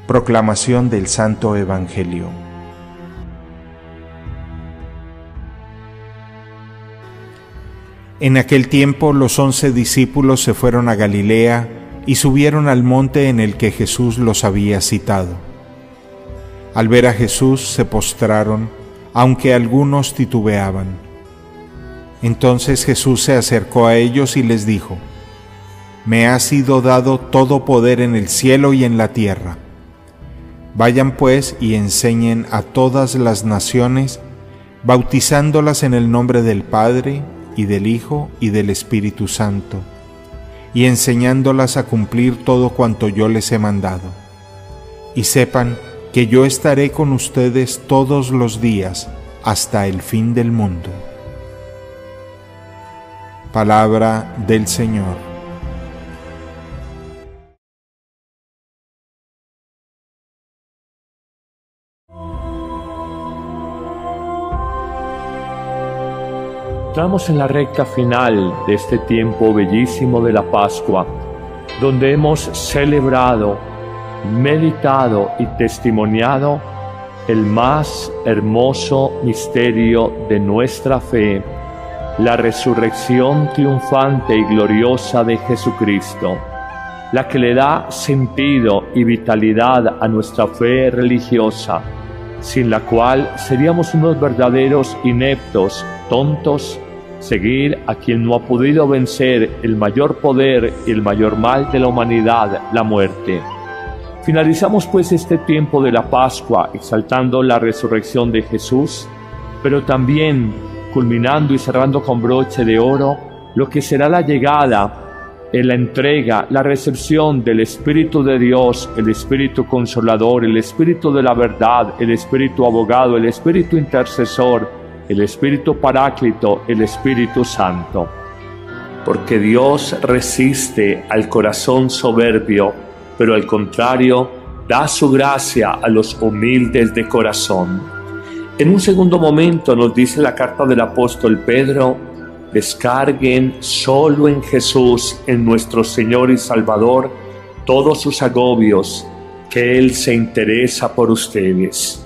Proclamación del Santo Evangelio. En aquel tiempo los 11 discípulos se fueron a Galilea y subieron al monte en el que Jesús los había citado. Al ver a Jesús se postraron, aunque algunos titubeaban. Entonces Jesús se acercó a ellos y les dijo: «Me ha sido dado todo poder en el cielo y en la tierra. Vayan pues y enseñen a todas las naciones, bautizándolas en el nombre del Padre, y del Hijo, y del Espíritu Santo, y enseñándolas a cumplir todo cuanto yo les he mandado. Y sepan que yo estaré con ustedes todos los días hasta el fin del mundo». Palabra del Señor. Estamos en la recta final de este tiempo bellísimo de la Pascua, donde hemos celebrado, meditado y testimoniado el más hermoso misterio de nuestra fe, la resurrección triunfante y gloriosa de Jesucristo, la que le da sentido y vitalidad a nuestra fe religiosa, sin la cual seríamos unos verdaderos ineptos, tontos, seguir a quien no ha podido vencer el mayor poder y el mayor mal de la humanidad, la muerte. Finalizamos pues este tiempo de la Pascua exaltando la resurrección de Jesús, pero también culminando y cerrando con broche de oro lo que será la llegada, la entrega, la recepción del Espíritu de Dios, el Espíritu Consolador, el Espíritu de la verdad, el Espíritu Abogado, el Espíritu Intercesor, el Espíritu Paráclito, el Espíritu Santo. Porque Dios resiste al corazón soberbio, pero al contrario, da su gracia a los humildes de corazón. En un segundo momento nos dice la carta del apóstol Pedro: descarguen solo en Jesús, en nuestro Señor y Salvador, todos sus agobios, que Él se interesa por ustedes.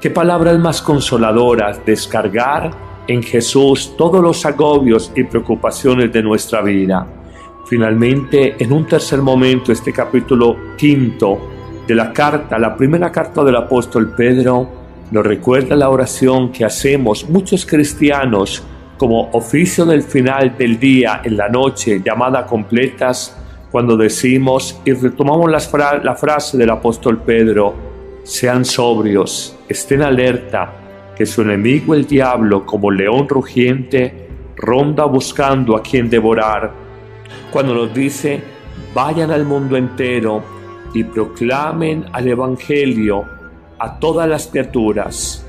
Qué palabras más consoladoras: descargar en Jesús todos los agobios y preocupaciones de nuestra vida. Finalmente, en un tercer momento, este capítulo 5 de la carta, la primera carta del apóstol Pedro, nos recuerda la oración que hacemos muchos cristianos como oficio del final del día, en la noche, llamada completas, cuando decimos y retomamos la frase del apóstol Pedro: sean sobrios, estén alerta, que su enemigo el diablo, como león rugiente, ronda buscando a quien devorar. Cuando nos dice: vayan al mundo entero y proclamen al Evangelio a todas las criaturas.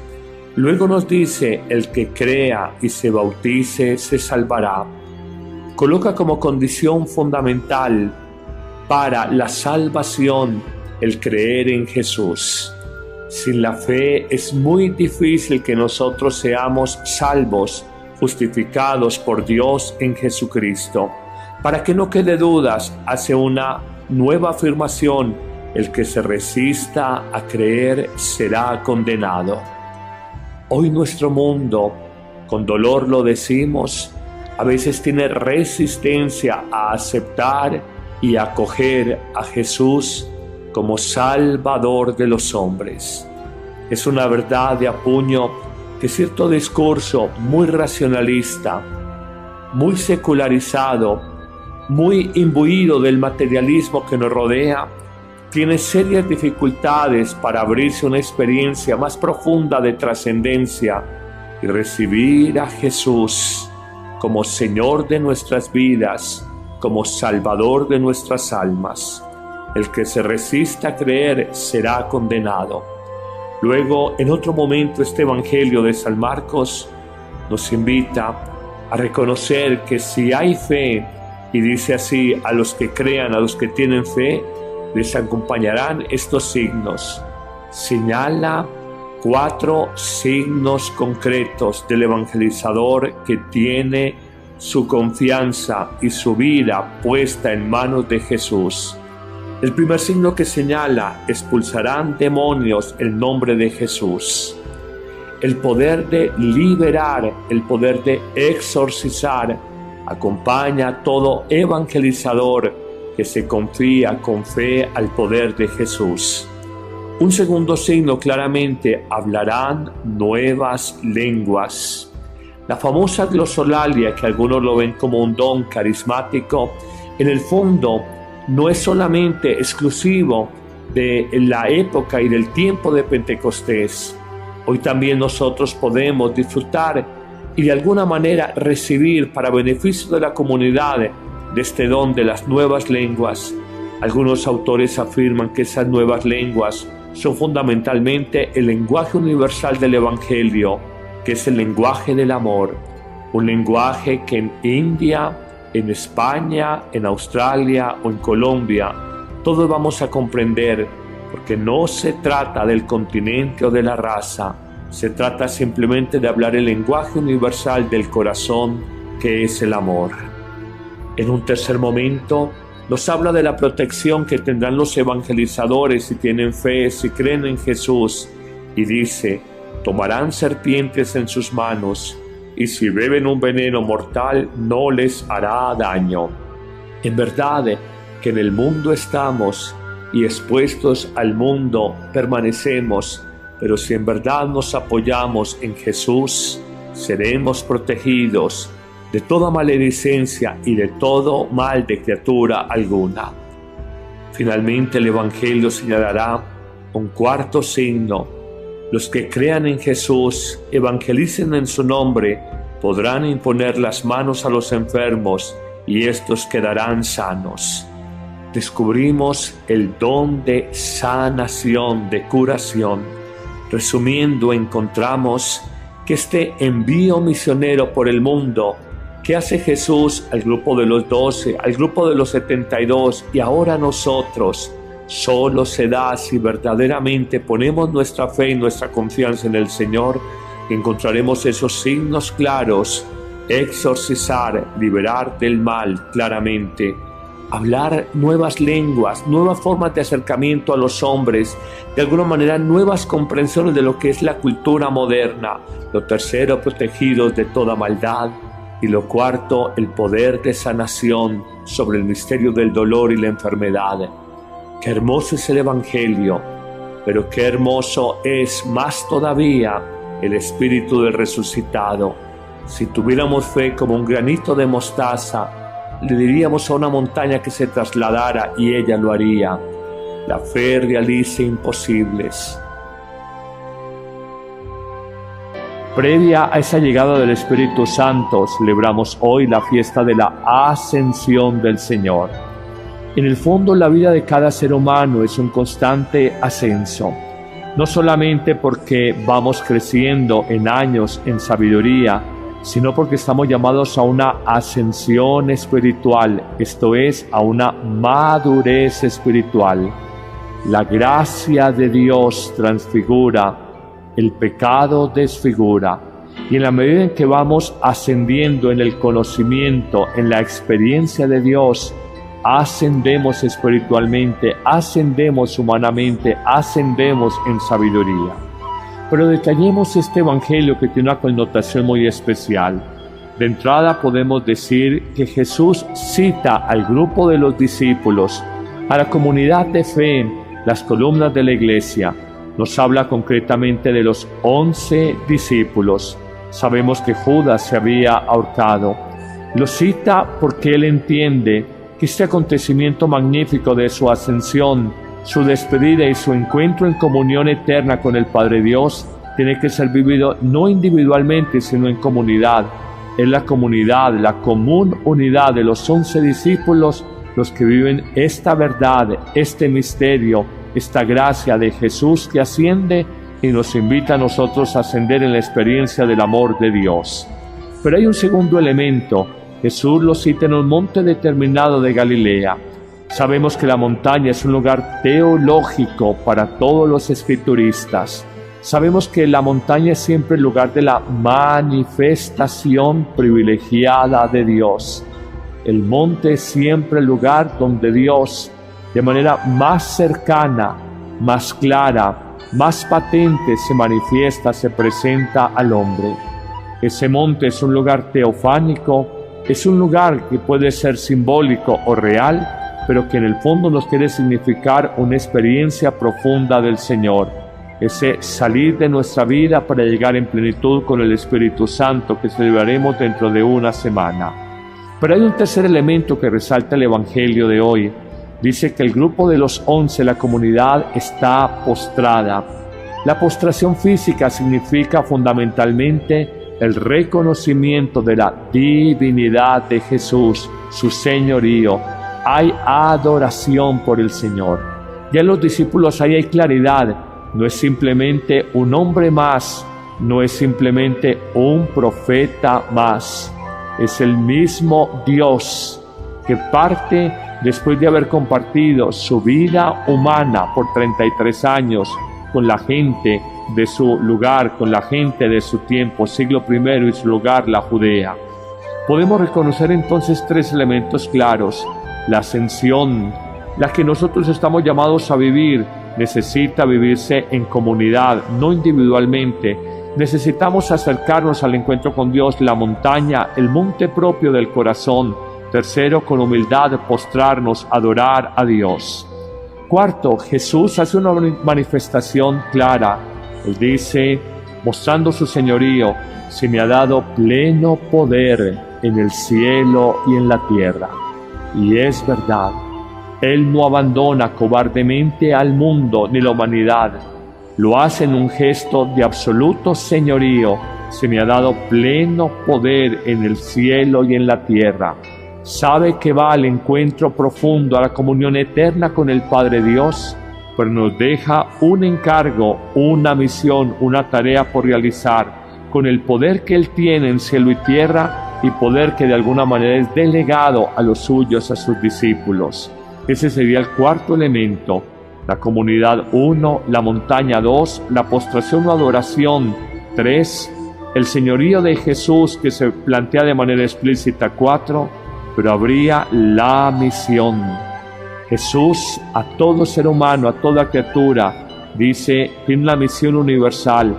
Luego nos dice: el que crea y se bautice se salvará. Coloca como condición fundamental para la salvación el creer en Jesús. Sin la fe es muy difícil que nosotros seamos salvos, justificados por Dios en Jesucristo. Para que no quede dudas, hace una nueva afirmación: el que se resista a creer será condenado. Hoy nuestro mundo, con dolor lo decimos, a veces tiene resistencia a aceptar y acoger a Jesús como Salvador de los hombres. Es una verdad de apuño que cierto discurso muy racionalista, muy secularizado, muy imbuido del materialismo que nos rodea, tiene serias dificultades para abrirse una experiencia más profunda de trascendencia y recibir a Jesús como Señor de nuestras vidas, como Salvador de nuestras almas. El que se resista a creer será condenado. Luego, en otro momento, este Evangelio de San Marcos nos invita a reconocer que si hay fe, y dice así: a los que crean, a los que tienen fe, les acompañarán estos signos. Señala 4 signos concretos del evangelizador que tiene su confianza y su vida puesta en manos de Jesús. El primer signo que señala: expulsarán demonios en nombre de Jesús. El poder de liberar, el poder de exorcizar, acompaña a todo evangelizador que se confía con fe al poder de Jesús. Un segundo signo claramente: hablarán nuevas lenguas. La famosa glosolalia, que algunos lo ven como un don carismático, en el fondo no es solamente exclusivo de la época y del tiempo de Pentecostés. Hoy también nosotros podemos disfrutar y de alguna manera recibir para beneficio de la comunidad de este don de las nuevas lenguas. Algunos autores afirman que esas nuevas lenguas son fundamentalmente el lenguaje universal del Evangelio, que es el lenguaje del amor, un lenguaje que en India, en España, en Australia o en Colombia, todos vamos a comprender, porque no se trata del continente o de la raza, se trata simplemente de hablar el lenguaje universal del corazón, que es el amor. En un tercer momento, nos habla de la protección que tendrán los evangelizadores si tienen fe, si creen en Jesús, y dice: tomarán serpientes en sus manos, y si beben un veneno mortal no les hará daño. En verdad que en el mundo estamos y expuestos al mundo permanecemos, pero si en verdad nos apoyamos en Jesús, seremos protegidos de toda maledicencia y de todo mal de criatura alguna. Finalmente el Evangelio señalará un cuarto signo: los que crean en Jesús, evangelicen en su nombre, podrán imponer las manos a los enfermos y estos quedarán sanos. Descubrimos el don de sanación, de curación. Resumiendo, encontramos que este envío misionero por el mundo que hace Jesús al grupo de los 12, al grupo de los 72 y ahora nosotros, solo se da si verdaderamente ponemos nuestra fe y nuestra confianza en el Señor. Encontraremos esos signos claros: exorcizar, liberar del mal claramente, hablar nuevas lenguas, nuevas formas de acercamiento a los hombres, de alguna manera nuevas comprensiones de lo que es la cultura moderna. Lo tercero, protegidos de toda maldad. Y lo cuarto, el poder de sanación sobre el misterio del dolor y la enfermedad. Qué hermoso es el Evangelio, pero qué hermoso es más todavía el Espíritu del resucitado. Si tuviéramos fe como un granito de mostaza, le diríamos a una montaña que se trasladara y ella lo haría. La fe realiza imposibles. Previa a esa llegada del Espíritu Santo, celebramos hoy la fiesta de la Ascensión del Señor. En el fondo, la vida de cada ser humano es un constante ascenso, no solamente porque vamos creciendo en años, en sabiduría, sino porque estamos llamados a una ascensión espiritual, esto es, a una madurez espiritual. La gracia de Dios transfigura, el pecado desfigura, y en la medida en que vamos ascendiendo en el conocimiento, en la experiencia de Dios, ascendemos espiritualmente, ascendemos humanamente, ascendemos en sabiduría. Pero detallemos este Evangelio que tiene una connotación muy especial. De entrada podemos decir que Jesús cita al grupo de los discípulos, a la comunidad de fe, las columnas de la iglesia. Nos habla concretamente de los 11 discípulos. Sabemos que Judas se había ahorcado. Lo cita porque él entiende que este acontecimiento magnífico de su ascensión, su despedida y su encuentro en comunión eterna con el Padre Dios tiene que ser vivido no individualmente, sino en comunidad. Es la comunidad, la común unidad de los 11 discípulos los que viven esta verdad, este misterio, esta gracia de Jesús que asciende y nos invita a nosotros a ascender en la experiencia del amor de Dios. Pero hay un segundo elemento. Jesús lo cita en un monte determinado de Galilea. Sabemos que la montaña es un lugar teológico para todos los escrituristas. Sabemos que la montaña es siempre el lugar de la manifestación privilegiada de Dios. El monte es siempre el lugar donde Dios de manera más cercana, más clara, más patente se manifiesta, se presenta al hombre. Ese monte es un lugar teofánico, es un lugar que puede ser simbólico o real, pero que en el fondo nos quiere significar una experiencia profunda del Señor. Ese salir de nuestra vida para llegar en plenitud con el Espíritu Santo que celebraremos dentro de una semana. Pero hay un tercer elemento que resalta el Evangelio de hoy. Dice que el grupo de los 11, la comunidad, está postrada. La postración física significa fundamentalmente el reconocimiento de la divinidad de Jesús, su señorío. Hay adoración por el Señor. Ya en los discípulos ahí hay claridad. No es simplemente un hombre más, no es simplemente un profeta más. Es el mismo Dios que parte después de haber compartido su vida humana por 33 años con la gente de su lugar, con la gente de su tiempo, siglo I y su lugar, la Judea. Podemos reconocer entonces tres elementos claros. La ascensión, la que nosotros estamos llamados a vivir, necesita vivirse en comunidad, no individualmente. Necesitamos acercarnos al encuentro con Dios, la montaña, el monte propio del corazón. Tercero, con humildad, postrarnos, adorar a Dios. Cuarto, Jesús hace una manifestación clara. Él dice, mostrando su señorío, se me ha dado pleno poder en el cielo y en la tierra. Y es verdad. Él no abandona cobardemente al mundo ni la humanidad. Lo hace en un gesto de absoluto señorío. Se me ha dado pleno poder en el cielo y en la tierra. Sabe que va al encuentro profundo, a la comunión eterna con el Padre Dios, pero nos deja un encargo, una misión, una tarea por realizar, con el poder que Él tiene en cielo y tierra y poder que de alguna manera es delegado a los suyos, a sus discípulos. Ese sería el cuarto elemento. La comunidad 1, la montaña 2, la postración o adoración 3, el señorío de Jesús que se plantea de manera explícita 4, pero habría la misión. Jesús a todo ser humano, a toda criatura, dice, tiene una misión universal.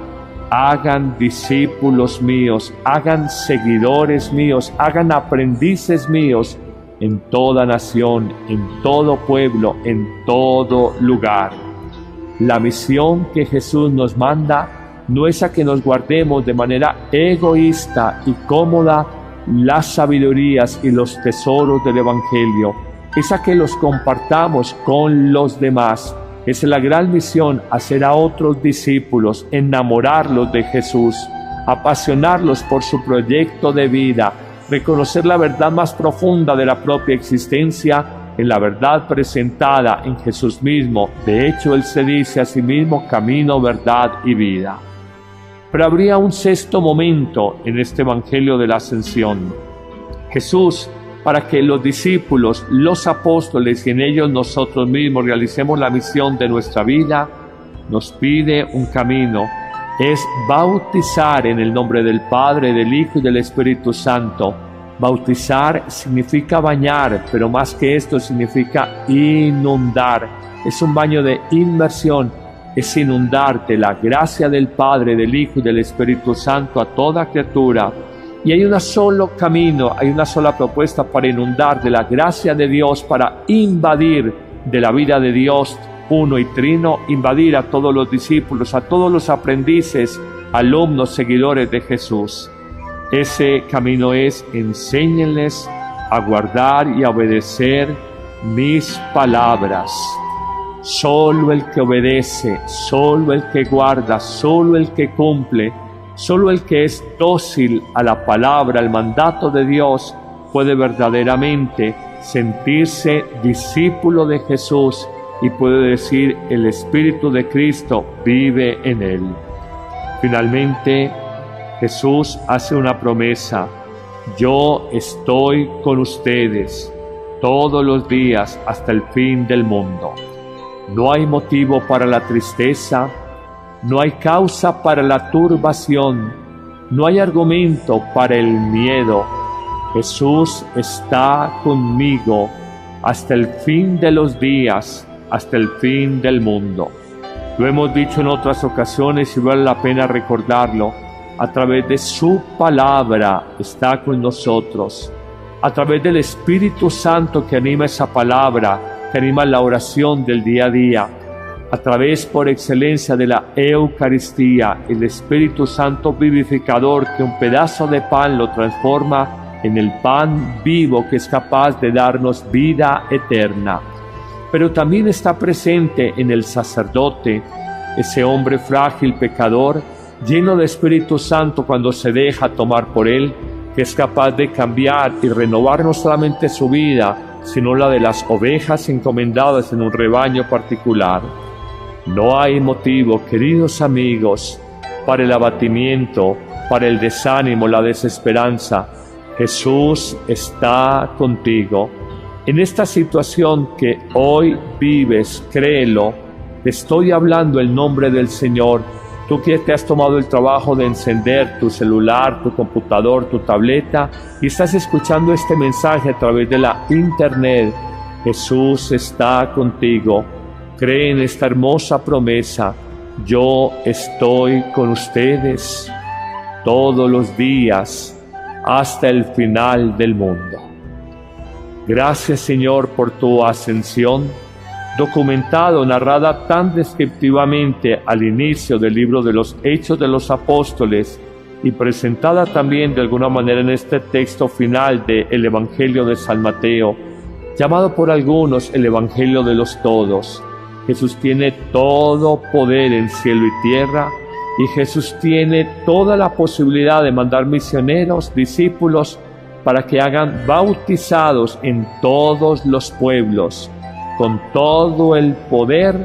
Hagan discípulos míos, hagan seguidores míos, hagan aprendices míos, en toda nación, en todo pueblo, en todo lugar. La misión que Jesús nos manda no es a que nos guardemos de manera egoísta y cómoda las sabidurías y los tesoros del Evangelio, es a que los compartamos con los demás. Es la gran misión, hacer a otros discípulos, enamorarlos de Jesús, apasionarlos por su proyecto de vida, reconocer la verdad más profunda de la propia existencia en la verdad presentada en Jesús mismo. De hecho, Él se dice a sí mismo camino, verdad y vida. Pero habría un sexto momento en este Evangelio de la Ascensión. Jesús, para que los discípulos, los apóstoles y en ellos nosotros mismos realicemos la misión de nuestra vida, nos pide un camino. Es bautizar en el nombre del Padre, del Hijo y del Espíritu Santo. Bautizar significa bañar, pero más que esto significa inundar. Es un baño de inmersión, es inundar de la gracia del Padre, del Hijo y del Espíritu Santo a toda criatura. Y hay un solo camino, hay una sola propuesta para inundar de la gracia de Dios, para invadir de la vida de Dios uno y trino, invadir a todos los discípulos, a todos los aprendices, alumnos, seguidores de Jesús. Ese camino es: enséñenles a guardar y a obedecer mis palabras. Solo el que obedece, solo el que guarda, solo el que cumple, solo el que es dócil a la palabra, al mandato de Dios, puede verdaderamente sentirse discípulo de Jesús y puede decir: el Espíritu de Cristo vive en él. Finalmente, Jesús hace una promesa: yo estoy con ustedes todos los días hasta el fin del mundo. No hay motivo para la tristeza, no hay causa para la turbación, no hay argumento para el miedo. Jesús está conmigo hasta el fin de los días, hasta el fin del mundo. Lo hemos dicho en otras ocasiones y vale la pena recordarlo. A través de su palabra está con nosotros. A través del Espíritu Santo que anima esa palabra, que anima la oración del día a día. A través por excelencia de la Eucaristía, el Espíritu Santo vivificador que un pedazo de pan lo transforma en el pan vivo que es capaz de darnos vida eterna. Pero también está presente en el sacerdote, ese hombre frágil, pecador, lleno de Espíritu Santo cuando se deja tomar por él, que es capaz de cambiar y renovar no solamente su vida, sino la de las ovejas encomendadas en un rebaño particular. No hay motivo, queridos amigos, para el abatimiento, para el desánimo, la desesperanza. Jesús está contigo. En esta situación que hoy vives, créelo, te estoy hablando el nombre del Señor. Tú que te has tomado el trabajo de encender tu celular, tu computador, tu tableta y estás escuchando este mensaje a través de la internet, Jesús está contigo. Cree en esta hermosa promesa. Yo estoy con ustedes todos los días hasta el final del mundo. Gracias, Señor, por tu ascensión, documentado, narrada tan descriptivamente al inicio del libro de los Hechos de los Apóstoles y presentada también de alguna manera en este texto final del Evangelio de San Mateo, llamado por algunos el Evangelio de los Todos. Jesús tiene todo poder en cielo y tierra y Jesús tiene toda la posibilidad de mandar misioneros, discípulos, para que hagan bautizados en todos los pueblos, con todo el poder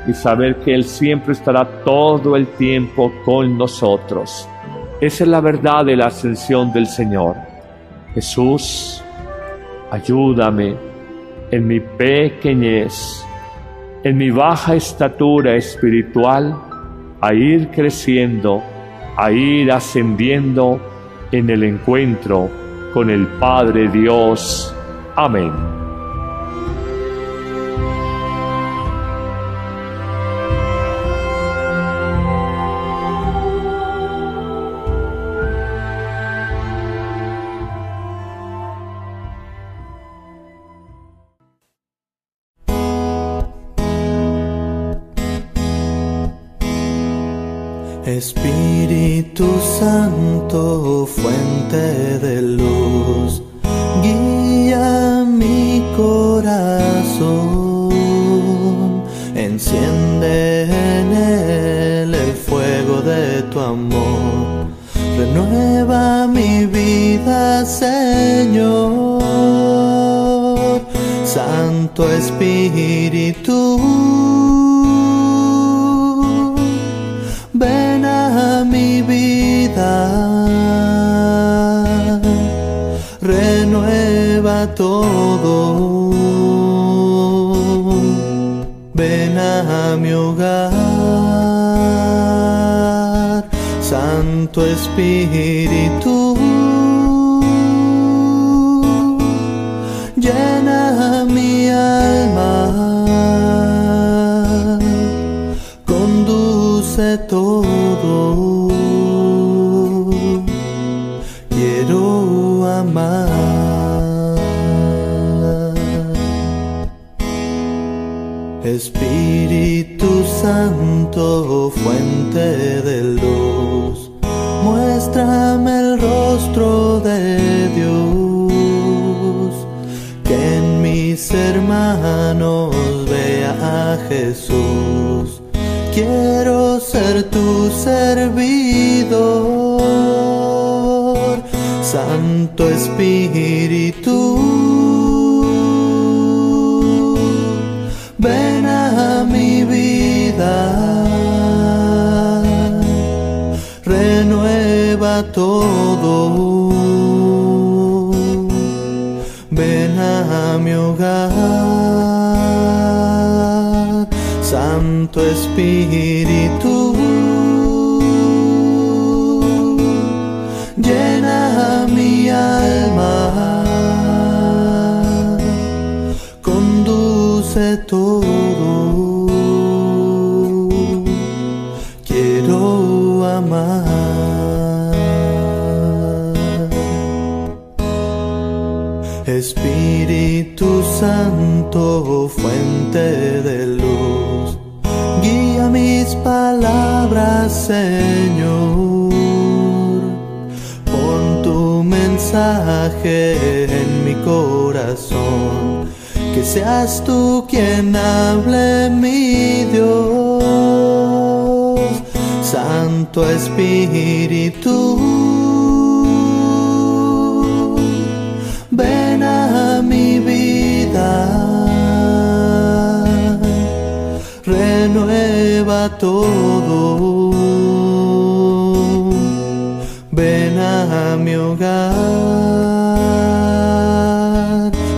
y saber que Él siempre estará todo el tiempo con nosotros. Esa es la verdad de la ascensión del Señor. Jesús, ayúdame en mi pequeñez, en mi baja estatura espiritual, a ir creciendo, a ir ascendiendo en el encuentro con el Padre Dios. Amén. Espíritu Santo, fuente de luz, guía mi corazón, enciende en él el fuego de tu amor, renueva mi vida, Señor. Santo Espíritu, ven a mi vida, renueva todo, ven a mi hogar, Santo Espíritu, llena mi alma, conduce todo, quiero amar. Espíritu Santo, fuente de luz, muéstrame el rostro de Dios, que en mis hermanos vea a Jesús. Quiero ser tu servidor, Santo Espíritu, ven a mi vida, renueva todo, ven a mi hogar, Santo Espíritu, llena mi alma, Espíritu Santo, fuente de luz, guía mis palabras, Señor. Pon tu mensaje en mi corazón, que seas tú quien hable, mi Dios. Santo Espíritu, ven a mi vida, renueva todo. Ven a mi hogar,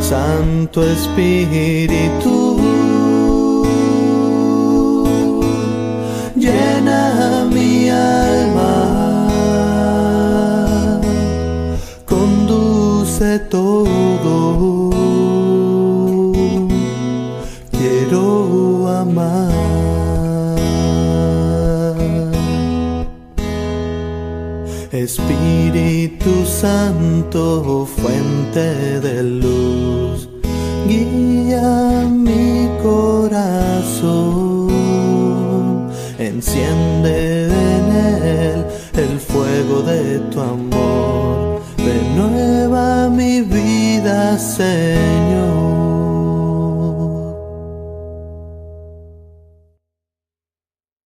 Santo Espíritu, llena mi alma, conduce todo, quiero amar. Espíritu Santo, fuente de luz, guía mi corazón, enciende en él el fuego de tu amor, renueva mi vida, Señor.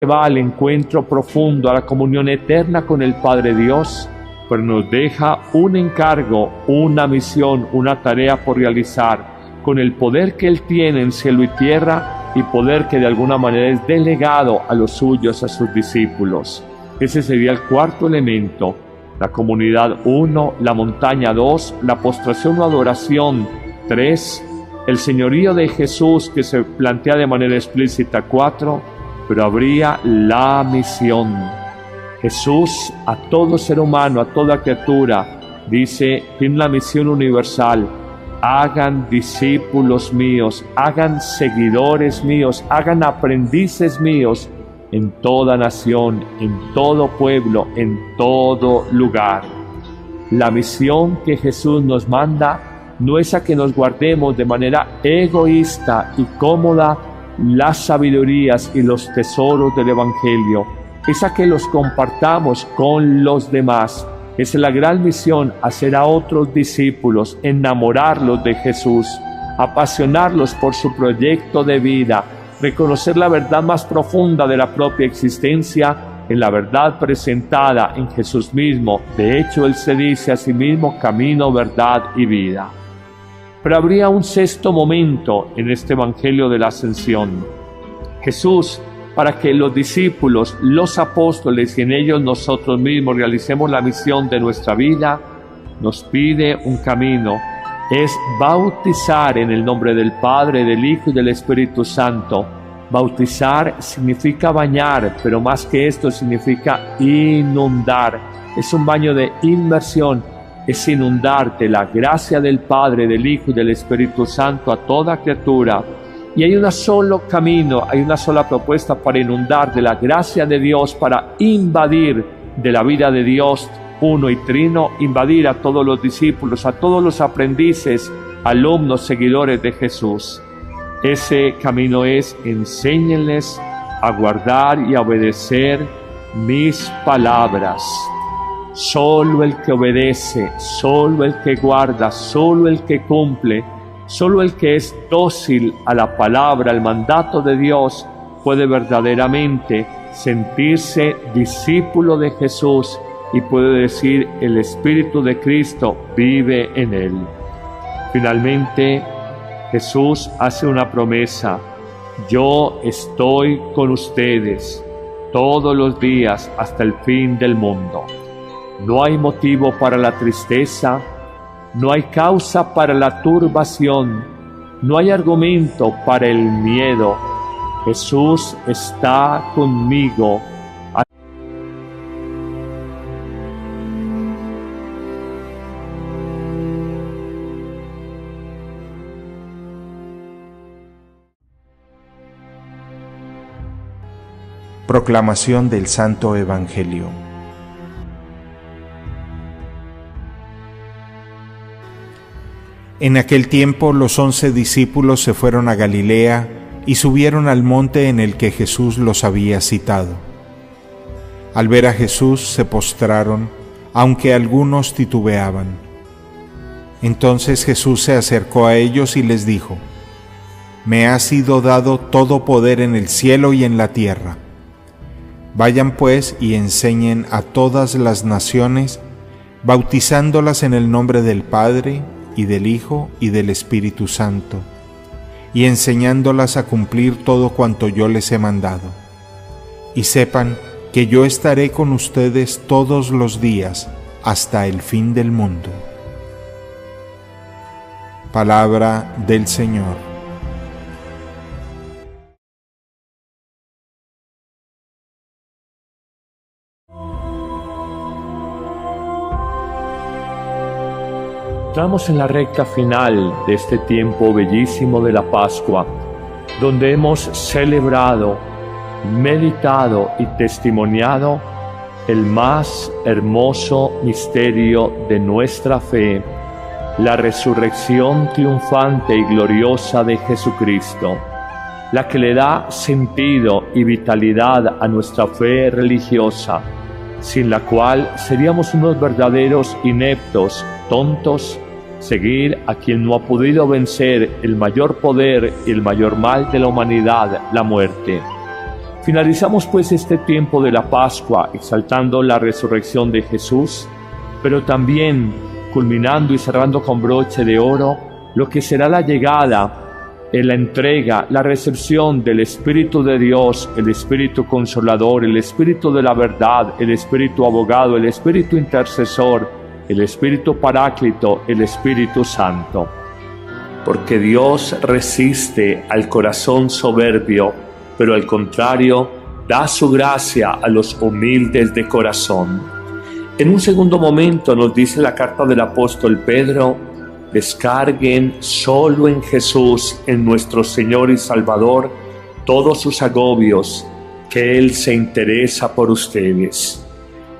Va al encuentro profundo, a la comunión eterna con el Padre Dios, pero nos deja un encargo, una misión, una tarea por realizar, con el poder que Él tiene en cielo y tierra, y poder que de alguna manera es delegado a los suyos, a sus discípulos. Ese sería el cuarto elemento: la comunidad 1, la montaña 2, la postración o adoración 3, el señorío de Jesús que se plantea de manera explícita 4, pero habría la misión. Jesús a todo ser humano, a toda criatura, dice, tiene la misión universal: hagan discípulos míos, hagan seguidores míos, hagan aprendices míos en toda nación, en todo pueblo, en todo lugar. La misión que Jesús nos manda no es a que nos guardemos de manera egoísta y cómoda las sabidurías y los tesoros del Evangelio, es a que los compartamos con los demás. Es la gran misión: hacer a otros discípulos, enamorarlos de Jesús, apasionarlos por su proyecto de vida, reconocer la verdad más profunda de la propia existencia en la verdad presentada en Jesús mismo. De hecho, Él se dice a sí mismo: camino, verdad y vida. Pero habría un sexto momento en este Evangelio de la Ascensión. Jesús, para que los discípulos, los apóstoles y en ellos nosotros mismos realicemos la misión de nuestra vida, nos pide un camino: es bautizar en el nombre del Padre, del Hijo y del Espíritu Santo. Bautizar significa bañar, pero más que esto significa inundar. Es un baño de inmersión, es inundar de la gracia del Padre, del Hijo y del Espíritu Santo a toda criatura. Y hay un solo camino, hay una sola propuesta para inundar de la gracia de Dios, para invadir de la vida de Dios uno y trino, invadir a todos los discípulos, a todos los aprendices, alumnos, seguidores de Jesús. Ese camino es: enséñenles a guardar y a obedecer mis palabras. Solo el que obedece, solo el que guarda, solo el que cumple, solo el que es dócil a la palabra, al mandato de Dios, puede verdaderamente sentirse discípulo de Jesús y puede decir: el Espíritu de Cristo vive en él. Finalmente, Jesús hace una promesa: yo estoy con ustedes todos los días hasta el fin del mundo. No hay motivo para la tristeza, no hay causa para la turbación, no hay argumento para el miedo. Jesús está conmigo. Proclamación del Santo Evangelio. En aquel tiempo los 11 discípulos se fueron a Galilea y subieron al monte en el que Jesús los había citado. Al ver a Jesús se postraron, aunque algunos titubeaban. Entonces Jesús se acercó a ellos y les dijo: «Me ha sido dado todo poder en el cielo y en la tierra. Vayan pues y enseñen a todas las naciones, bautizándolas en el nombre del Padre, y del Hijo, y del Espíritu Santo, y enseñándolas a cumplir todo cuanto yo les he mandado. Y sepan que yo estaré con ustedes todos los días hasta el fin del mundo». Palabra del Señor. Estamos en la recta final de este tiempo bellísimo de la Pascua, donde hemos celebrado, meditado y testimoniado el más hermoso misterio de nuestra fe, la resurrección triunfante y gloriosa de Jesucristo, la que le da sentido y vitalidad a nuestra fe religiosa, sin la cual seríamos unos verdaderos ineptos, tontos, seguir a quien no ha podido vencer el mayor poder y el mayor mal de la humanidad, la muerte. Finalizamos pues este tiempo de la Pascua exaltando la resurrección de Jesús, pero también culminando y cerrando con broche de oro lo que será la llegada, la entrega, la recepción del Espíritu de Dios, el Espíritu Consolador, el Espíritu de la verdad, el Espíritu Abogado, el Espíritu Intercesor, el Espíritu Paráclito, el Espíritu Santo. Porque Dios resiste al corazón soberbio, pero al contrario, da su gracia a los humildes de corazón. En un segundo momento nos dice la carta del apóstol Pedro: descarguen solo en Jesús, en nuestro Señor y Salvador, todos sus agobios, que Él se interesa por ustedes.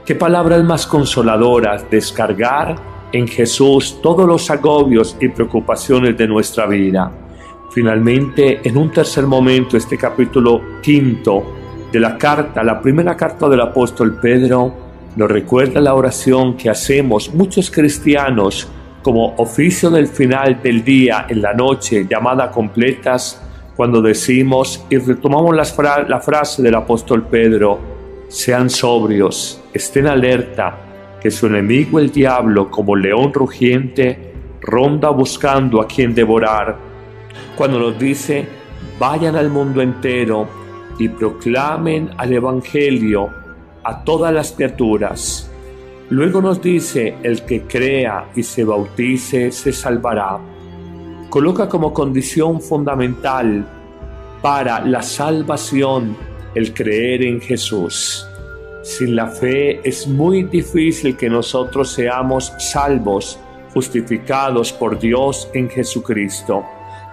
Qué palabras más consoladoras: descargar en Jesús todos los agobios y preocupaciones de nuestra vida. Finalmente, en un tercer momento, este capítulo 5 de la carta, la primera carta del apóstol Pedro, nos recuerda la oración que hacemos muchos cristianos como oficio del final del día, en la noche, llamada completas, cuando decimos y retomamos la frase del apóstol Pedro: sean sobrios, estén alerta, que su enemigo el diablo, como león rugiente, ronda buscando a quien devorar. Cuando nos dice: vayan al mundo entero y proclamen al Evangelio a todas las criaturas. Luego nos dice: el que crea y se bautice se salvará. Coloca como condición fundamental para la salvación el creer en Jesús. Sin la fe es muy difícil que nosotros seamos salvos, justificados por Dios en Jesucristo.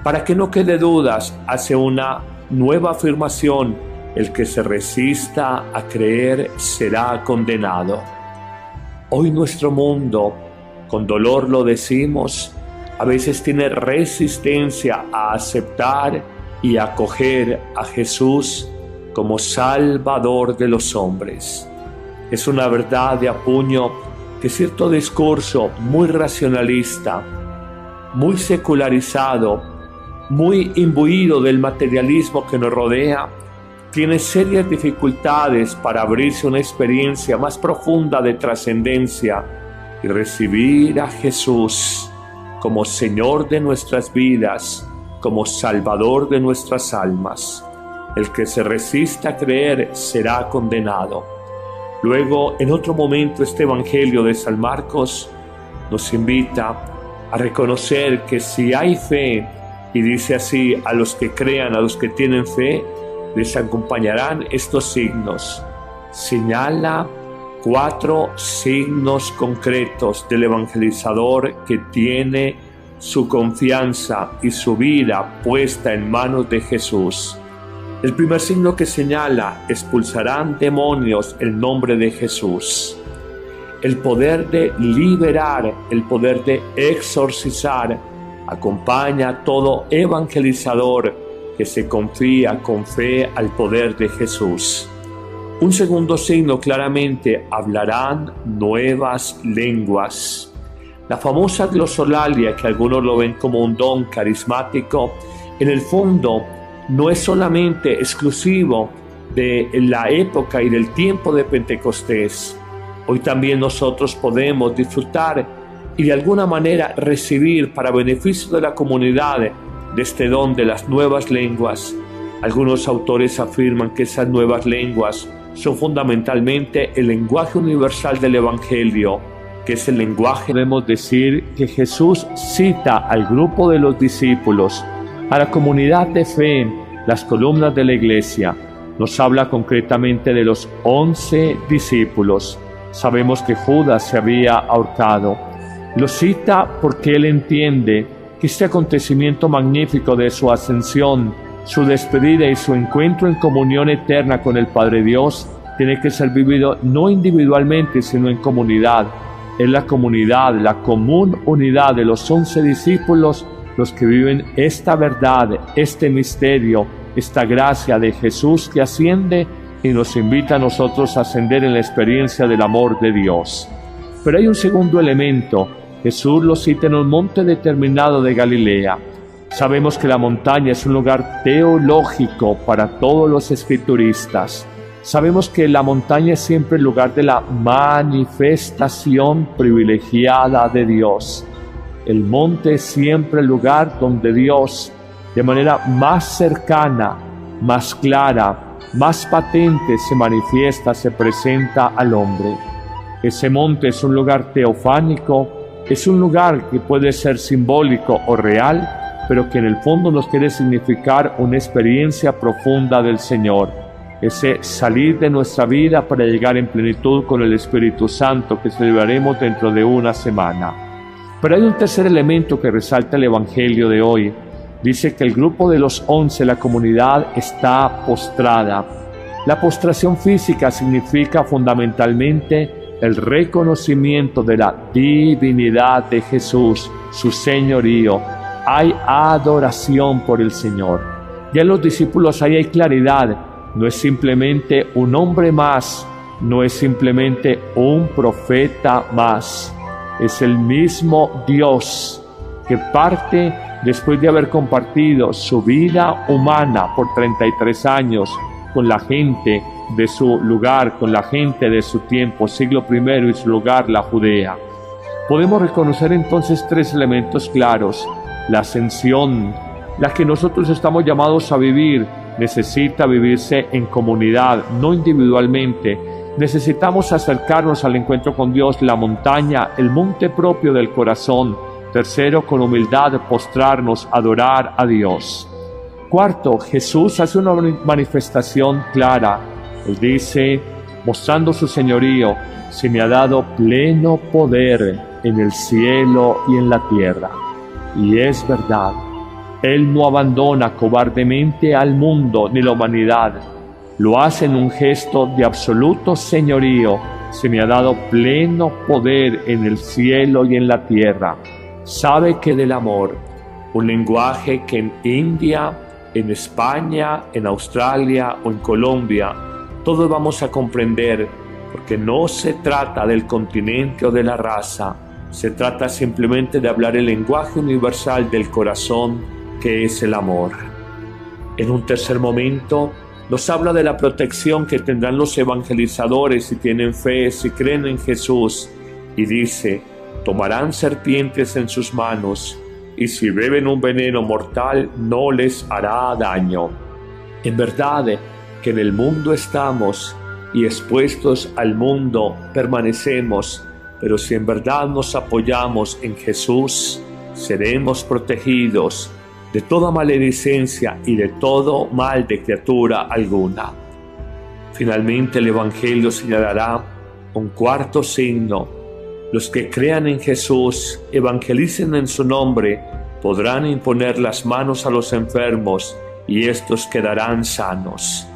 Para que no quede dudas, hace una nueva afirmación: el que se resista a creer será condenado. Hoy nuestro mundo, con dolor lo decimos, a veces tiene resistencia a aceptar y acoger a Jesús como Salvador de los hombres. Es una verdad de apuño que cierto discurso muy racionalista, muy secularizado, muy imbuido del materialismo que nos rodea, tiene serias dificultades para abrirse una experiencia más profunda de trascendencia y recibir a Jesús como Señor de nuestras vidas, como Salvador de nuestras almas. El que se resista a creer será condenado. Luego, en otro momento, este Evangelio de San Marcos nos invita a reconocer que si hay fe, y dice así: a los que crean, a los que tienen fe, les acompañarán estos signos. Señala 4 signos concretos del evangelizador que tiene su confianza y su vida puesta en manos de Jesús. El primer signo que señala: expulsarán demonios en nombre de Jesús. El poder de liberar, el poder de exorcizar, Acompaña a todo evangelizador que se confía con fe al poder de Jesús. Un segundo signo claramente: hablarán nuevas lenguas. La famosa glosolalia, que algunos lo ven como un don carismático, en el fondo no es solamente exclusivo de la época y del tiempo de Pentecostés. Hoy también nosotros podemos disfrutar y de alguna manera recibir para beneficio de la comunidad de este don de las nuevas lenguas. Algunos autores afirman que esas nuevas lenguas son fundamentalmente el lenguaje universal del Evangelio, que es el lenguaje. Podemos decir que Jesús cita al grupo de los discípulos, a la comunidad de fe, las columnas de la iglesia. Nos habla concretamente de los 11 discípulos. Sabemos que Judas se había ahorcado. Lo cita porque él entiende que este acontecimiento magnífico de su ascensión, su despedida y su encuentro en comunión eterna con el Padre Dios tiene que ser vivido no individualmente, sino en comunidad. Es la comunidad, la común unidad de los 11 discípulos los que viven esta verdad, este misterio, esta gracia de Jesús que asciende y nos invita a nosotros a ascender en la experiencia del amor de Dios. Pero hay un segundo elemento. Jesús lo cita en un monte determinado de Galilea. Sabemos que la montaña es un lugar teológico para todos los escrituristas. Sabemos que la montaña es siempre el lugar de la manifestación privilegiada de Dios. El monte es siempre el lugar donde Dios, de manera más cercana, más clara, más patente, se manifiesta, se presenta al hombre. Ese monte es un lugar teofánico, es un lugar que puede ser simbólico o real, pero que en el fondo nos quiere significar una experiencia profunda del Señor. Ese salir de nuestra vida para llegar en plenitud con el Espíritu Santo que celebraremos dentro de una semana. Pero hay un tercer elemento que resalta el Evangelio de hoy. Dice que el grupo de los 11, la comunidad, está postrada. La postración física significa fundamentalmente el reconocimiento de la divinidad de Jesús, su señorío. Hay adoración por el Señor. Ya en los discípulos ahí hay claridad. No es simplemente un hombre más, no es simplemente un profeta más. Es el mismo Dios que parte después de haber compartido su vida humana por 33 años con la gente de su lugar, con la gente de su tiempo, siglo I y su lugar, la Judea. Podemos reconocer entonces tres elementos claros. La ascensión, la que nosotros estamos llamados a vivir, necesita vivirse en comunidad, no individualmente. Necesitamos acercarnos al encuentro con Dios, la montaña, el monte propio del corazón. Tercero, con humildad, postrarnos, adorar a Dios. Cuarto, Jesús hace una manifestación clara. Él dice, mostrando su señorío, se me ha dado pleno poder en el cielo y en la tierra. Y es verdad. Él no abandona cobardemente al mundo ni la humanidad. Lo hace en un gesto de absoluto señorío. Se me ha dado pleno poder en el cielo y en la tierra. Sabe que del amor, un lenguaje que en India, en España, en Australia o en Colombia, todos vamos a comprender, porque no se trata del continente o de la raza, se trata simplemente de hablar el lenguaje universal del corazón, que es el amor. En un tercer momento, nos habla de la protección que tendrán los evangelizadores si tienen fe, si creen en Jesús, y dice, tomarán serpientes en sus manos, y si beben un veneno mortal no les hará daño. En verdad que en el mundo estamos, y expuestos al mundo permanecemos, pero si en verdad nos apoyamos en Jesús, seremos protegidos de toda maledicencia y de todo mal de criatura alguna. Finalmente el Evangelio señalará un cuarto signo. Los que crean en Jesús, evangelicen en su nombre, podrán imponer las manos a los enfermos y estos quedarán sanos.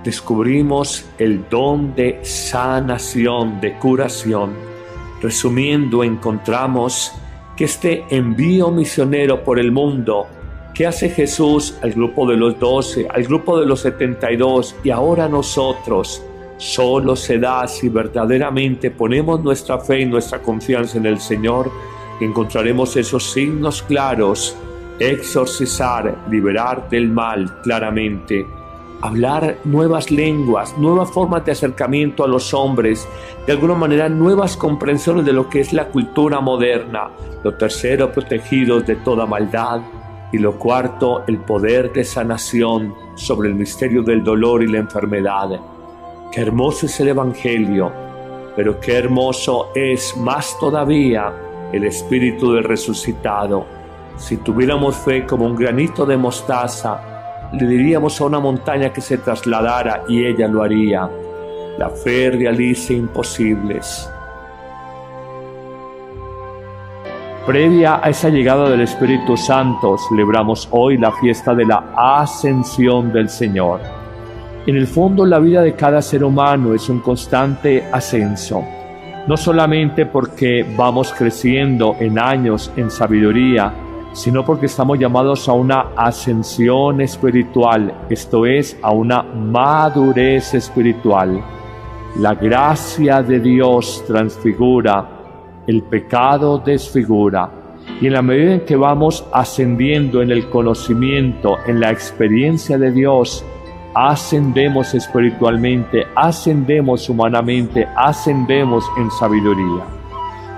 Descubrimos el don de sanación, de curación. Resumiendo, encontramos que este envío misionero por el mundo que hace Jesús al grupo de los 12, al grupo de los 72 y ahora nosotros, solo se da si verdaderamente ponemos nuestra fe y nuestra confianza en el Señor, que encontraremos esos signos claros, exorcizar, liberar del mal claramente, hablar nuevas lenguas, nuevas formas de acercamiento a los hombres, de alguna manera nuevas comprensiones de lo que es la cultura moderna. Lo tercero, protegidos de toda maldad. Y lo cuarto, el poder de sanación sobre el misterio del dolor y la enfermedad. Qué hermoso es el Evangelio, pero qué hermoso es más todavía el Espíritu del resucitado. Si tuviéramos fe como un granito de mostaza, le diríamos a una montaña que se trasladara y ella lo haría. La fe realiza imposibles. Previa a esa llegada del Espíritu Santo, celebramos hoy la fiesta de la Ascensión del Señor. En el fondo, la vida de cada ser humano es un constante ascenso, no solamente porque vamos creciendo en años, en sabiduría, sino porque estamos llamados a una ascensión espiritual, esto es, a una madurez espiritual. La gracia de Dios transfigura, el pecado desfigura, y en la medida en que vamos ascendiendo en el conocimiento, en la experiencia de Dios, ascendemos espiritualmente, ascendemos humanamente, ascendemos en sabiduría.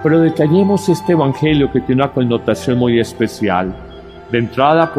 Pero detallemos este Evangelio que tiene una connotación muy especial. De entrada,